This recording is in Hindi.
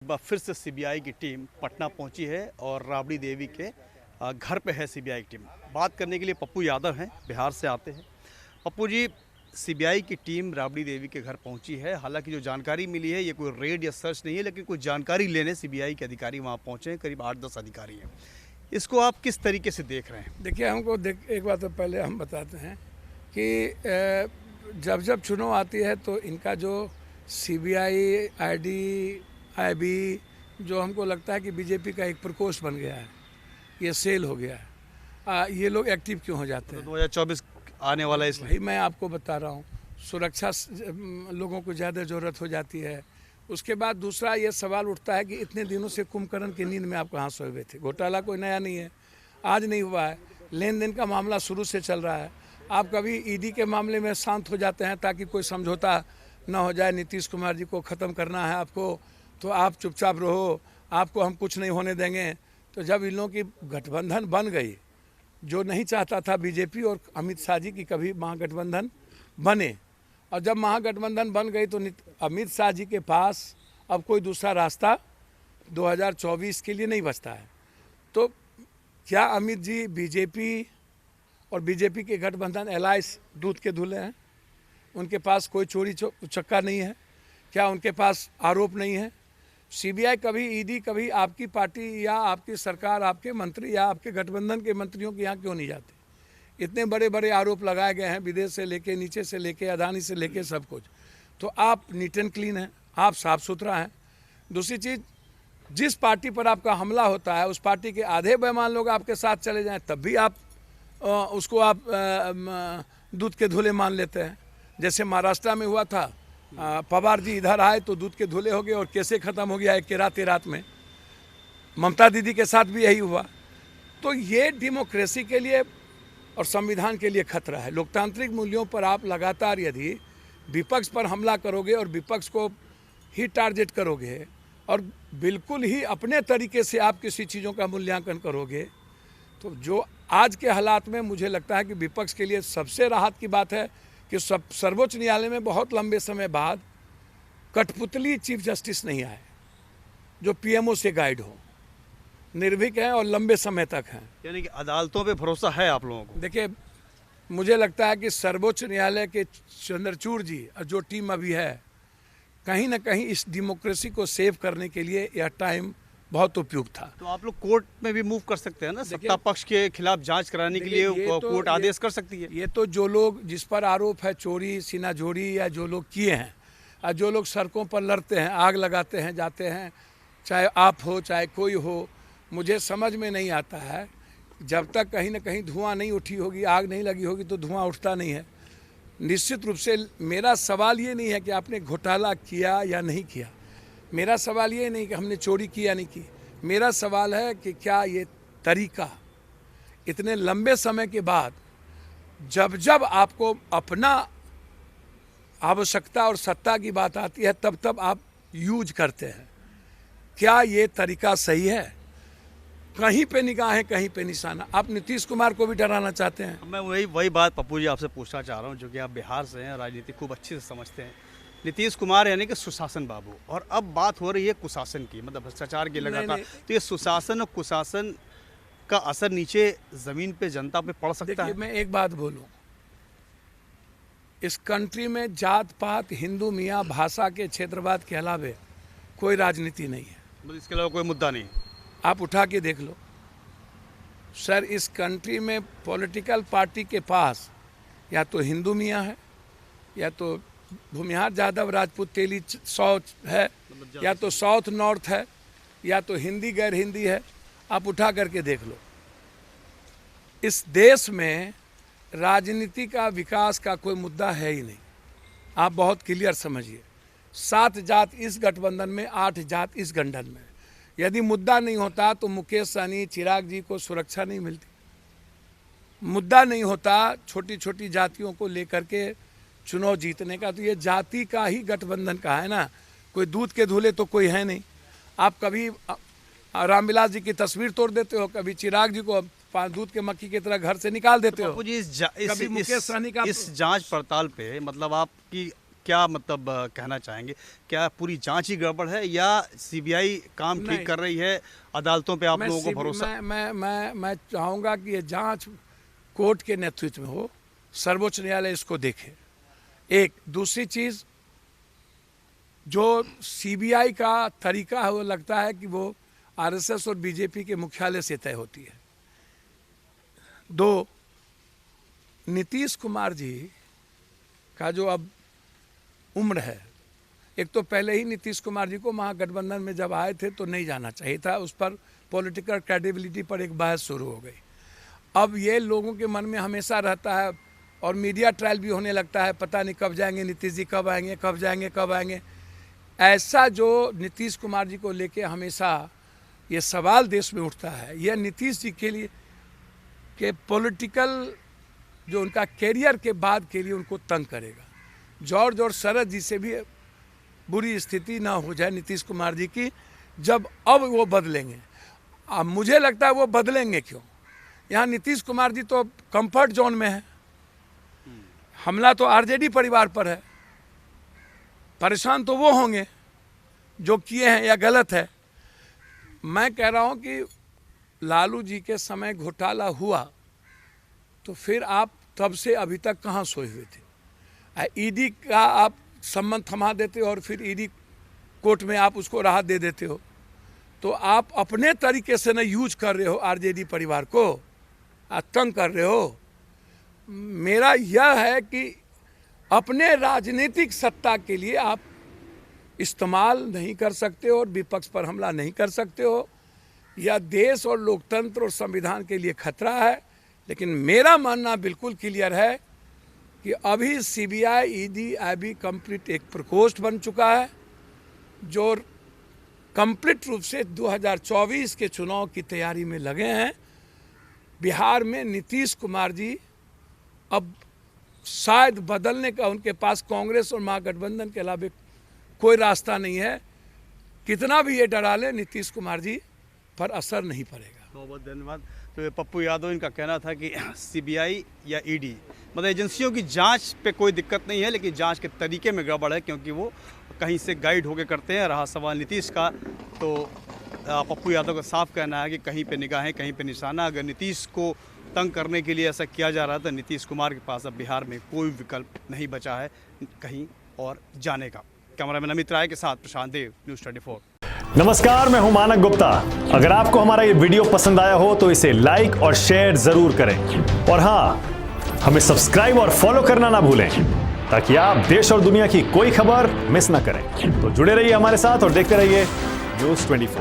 बार फिर से सीबीआई की टीम पटना पहुंची है और राबड़ी देवी के घर पे है सीबीआई की टीम। बात करने के लिए पप्पू यादव हैं, बिहार से आते हैं। पप्पू जी, सीबीआई की टीम राबड़ी देवी के घर पहुंची है। हालांकि जो जानकारी मिली है ये कोई रेड या सर्च नहीं है, लेकिन कुछ जानकारी लेने सीबीआई के अधिकारी वहां पहुंचे हैं। करीब 8-10 अधिकारी हैं। इसको आप किस तरीके से देख रहे हैं? देखिए, हमको एक बात तो पहले हम बताते हैं कि जब जब चुनाव आती है तो इनका जो सीबीआई, आईडी, आईबी, जो हमको लगता है कि बीजेपी का एक प्रकोष्ठ बन गया है, ये सेल हो गया है। ये लोग एक्टिव क्यों हो जाते हैं? 2024 आने वाला है, इसलिए भाई मैं आपको बता रहा हूँ, सुरक्षा लोगों को ज़्यादा ज़रूरत हो जाती है। उसके बाद दूसरा ये सवाल उठता है कि इतने दिनों से कुंभकर्ण की नींद में आप कहाँ सोए हुए थे? घोटाला कोई नया नहीं है, आज नहीं हुआ है। लेन देन का मामला शुरू से चल रहा है। आप कभी ईडी के मामले में शांत हो जाते हैं ताकि कोई समझौता न हो जाए, नीतीश कुमार जी को ख़त्म करना है आपको, तो आप चुपचाप रहो, आपको हम कुछ नहीं होने देंगे। तो जब इन लोगों की गठबंधन बन गई, जो नहीं चाहता था बीजेपी और अमित शाह जी की कभी महागठबंधन बने, और जब महागठबंधन बन गई तो अमित शाह जी के पास अब कोई दूसरा रास्ता 2024 के लिए नहीं बचता है। तो क्या अमित जी बीजेपी और बीजेपी के गठबंधन एलायंस दूध के धुले हैं? उनके पास कोई चोरी चक्का नहीं है? क्या उनके पास आरोप नहीं है? सीबीआई कभी, ईडी कभी आपकी पार्टी या आपकी सरकार, आपके मंत्री या आपके गठबंधन के मंत्रियों के यहाँ क्यों नहीं जाते? इतने बड़े बड़े आरोप लगाए गए हैं, विदेश से लेके, नीचे से लेके, अदानी से लेके, सब कुछ। तो आप नीट एंड क्लीन हैं, आप साफ सुथरा हैं। दूसरी चीज़, जिस पार्टी पर आपका हमला होता है उस पार्टी के आधे बेईमान लोग आपके साथ चले जाएं तब भी आप उसको आप दूध के धुले मान लेते हैं। जैसे महाराष्ट्र में हुआ था, पवार जी इधर आए तो दूध के धुले हो गए और कैसे ख़त्म हो गया एक रात में। ममता दीदी के साथ भी यही हुआ। तो ये डेमोक्रेसी के लिए और संविधान के लिए खतरा है। लोकतांत्रिक मूल्यों पर आप लगातार यदि विपक्ष पर हमला करोगे और विपक्ष को ही टारगेट करोगे और बिल्कुल ही अपने तरीके से आप किसी चीज़ों का मूल्यांकन करोगे, तो जो आज के हालात में मुझे लगता है कि विपक्ष के लिए सबसे राहत की बात है कि सर्वोच्च न्यायालय में बहुत लंबे समय बाद कठपुतली चीफ जस्टिस नहीं आए जो पीएमओ से गाइड हो, निर्भीक हैं और लंबे समय तक हैं। यानी कि अदालतों पे भरोसा है आप लोगों को? देखिए, मुझे लगता है कि सर्वोच्च न्यायालय के चंद्रचूड़ जी और जो टीम अभी है, कहीं ना कहीं इस डेमोक्रेसी को सेव करने के लिए यह टाइम बहुत उपयुक्त था। तो आप लोग कोर्ट में भी मूव कर सकते हैं ना, सत्ता पक्ष के खिलाफ जांच कराने के लिए कोर्ट आदेश कर सकती है। ये तो जो लोग, जिस पर आरोप है चोरी, सीनाजोरी, या जो लोग किए हैं, और जो लोग सड़कों पर लड़ते हैं, आग लगाते हैं, जाते हैं, चाहे आप हो चाहे कोई हो, मुझे समझ में नहीं आता है, जब तक कहीं ना कहीं धुआं नहीं उठी होगी, आग नहीं लगी होगी, तो धुआं उठता नहीं है। निश्चित रूप से मेरा सवाल ये नहीं है कि आपने घोटाला किया या नहीं किया, मेरा सवाल ये नहीं कि हमने चोरी की या नहीं की। मेरा सवाल है कि क्या ये तरीका इतने लंबे समय के बाद, जब जब आपको अपना आवश्यकता और सत्ता की बात आती है तब तब आप यूज करते हैं, क्या ये तरीका सही है? कहीं पे निगाहें, कहीं पे निशाना। आप नीतीश कुमार को भी डराना चाहते हैं। मैं वही बात पप्पू जी आपसे पूछना चाह रहा हूँ, जो कि आप बिहार से हैं, राजनीति खूब अच्छे से समझते हैं। नीतीश कुमार यानी कि सुशासन बाबू, और अब बात हो रही है कुशासन की, मतलब भ्रष्टाचार की लगातार। तो ये सुशासन और कुशासन का असर नीचे जमीन पे, जनता पे पड़ सकता है? मैं एक बात बोलूं, इस कंट्री में जात पात, हिंदू मियाँ भाषा के क्षेत्रवाद के अलावे कोई राजनीति नहीं है। मतलब इसके अलावा कोई मुद्दा नहीं? आप उठा के देख लो सर, इस कंट्री में पॉलिटिकल पार्टी के पास या तो हिंदू मियाँ है, या तो भूमिहार यादव राजपूत तेली साउथ है, या तो साउथ नॉर्थ है, या तो हिंदी गैर हिंदी है। आप उठा करके देख लो। इस देश में राजनीति का, विकास का कोई मुद्दा है ही नहीं। आप बहुत क्लियर समझिए, 7 जात इस गठबंधन में, 8 जात इस गठबंधन में। यदि मुद्दा नहीं होता तो मुकेश सहनी, चिराग जी को सुरक्षा नहीं मिलती। मुद्दा नहीं होता छोटी छोटी जातियों को लेकर के चुनाव जीतने का, तो ये जाति का ही गठबंधन का है ना, कोई दूध के धुले तो कोई है नहीं। आप कभी रामविलास जी की तस्वीर तोड़ देते हो, कभी चिराग जी को दूध के मक्खी की तरह घर से निकाल देते हो। जी, इस जांच पड़ताल पे मतलब आपकी क्या मतलब कहना चाहेंगे? क्या पूरी जांच ही गड़बड़ है या सीबीआई काम ठीक नहीं। कर रही है? अदालतों पे आप लोगों को भरोसा? मैं चाहूँगा कि ये जांच कोर्ट के नेतृत्व में हो, सर्वोच्च न्यायालय इसको देखे। एक दूसरी चीज़, जो सीबीआई का तरीका है वो लगता है कि वो आरएसएस और बीजेपी के मुख्यालय से तय होती है। दो, नीतीश कुमार जी का जो अब उम्र है, एक तो पहले ही नीतीश कुमार जी को महागठबंधन में जब आए थे तो नहीं जाना चाहिए था, उस पर पॉलिटिकल क्रेडिबिलिटी पर एक बहस शुरू हो गई। अब ये लोगों के मन में हमेशा रहता है और मीडिया ट्रायल भी होने लगता है, पता नहीं कब जाएंगे नीतीश जी, कब आएंगे, कब जाएंगे, कब आएंगे। ऐसा जो नीतीश कुमार जी को लेके हमेशा ये सवाल देश में उठता है, यह नीतीश जी के लिए के पॉलिटिकल जो उनका कैरियर के बाद के लिए उनको तंग करेगा। जॉर्ज और शरद जी से भी बुरी स्थिति ना हो जाए नीतीश कुमार जी की, जब अब वो बदलेंगे। अब मुझे लगता है वो बदलेंगे क्यों? यहाँ नीतीश कुमार जी तो कंफर्ट जोन में है, हमला तो आरजेडी परिवार पर है, परेशान तो वो होंगे जो किए हैं या गलत है। मैं कह रहा हूँ कि लालू जी के समय घोटाला हुआ तो फिर आप तब से अभी तक कहाँ सोए हुए थे? ईडी का आप संबंध थमा देते हो और फिर ईडी कोर्ट में आप उसको राहत दे देते हो, तो आप अपने तरीके से न यूज कर रहे हो आरजेडी परिवार को, तंग कर रहे हो। मेरा यह है कि अपने राजनीतिक सत्ता के लिए आप इस्तेमाल नहीं कर सकते हो और विपक्ष पर हमला नहीं कर सकते हो। यह देश और लोकतंत्र और संविधान के लिए खतरा है। लेकिन मेरा मानना बिल्कुल क्लियर है कि अभी सीबीआई, ईडी, आईबी कंप्लीट एक प्रकोष्ठ बन चुका है जो कंप्लीट रूप से 2024 के चुनाव की तैयारी में लगे हैं। बिहार में नीतीश कुमार जी अब शायद बदलने का उनके पास कांग्रेस और महागठबंधन के अलावा कोई रास्ता नहीं है। कितना भी ये डरा ले, नीतीश कुमार जी पर असर नहीं पड़ेगा। बहुत बहुत धन्यवाद। तो ये पप्पू यादव, इनका कहना था कि सीबीआई या ईडी मतलब एजेंसियों की जांच पे कोई दिक्कत नहीं है, लेकिन जांच के तरीके में गड़बड़ है, क्योंकि वो कहीं से गाइड होकर करते हैं। रहा सवाल नीतीश का, तो पप्पू यादव का साफ कहना है कि कहीं पे निगाहें, कहीं पे निशाना। अगर नीतीश को तंग करने के लिए ऐसा किया जा रहा है तो नीतीश कुमार के पास अब बिहार में कोई विकल्प नहीं बचा है कहीं और जाने का। कैमरामैन अमित राय के साथ प्रशांत देव, न्यूज़ 24। नमस्कार, मैं हूं मानक गुप्ता। अगर आपको हमारा ये वीडियो पसंद आया हो तो इसे लाइक और शेयर जरूर करें, और हां, हमें सब्सक्राइब और फॉलो करना ना भूलें ताकि आप देश और दुनिया की कोई खबर मिस ना करें। तो जुड़े रहिए हमारे साथ और देखते रहिए न्यूज़ 24।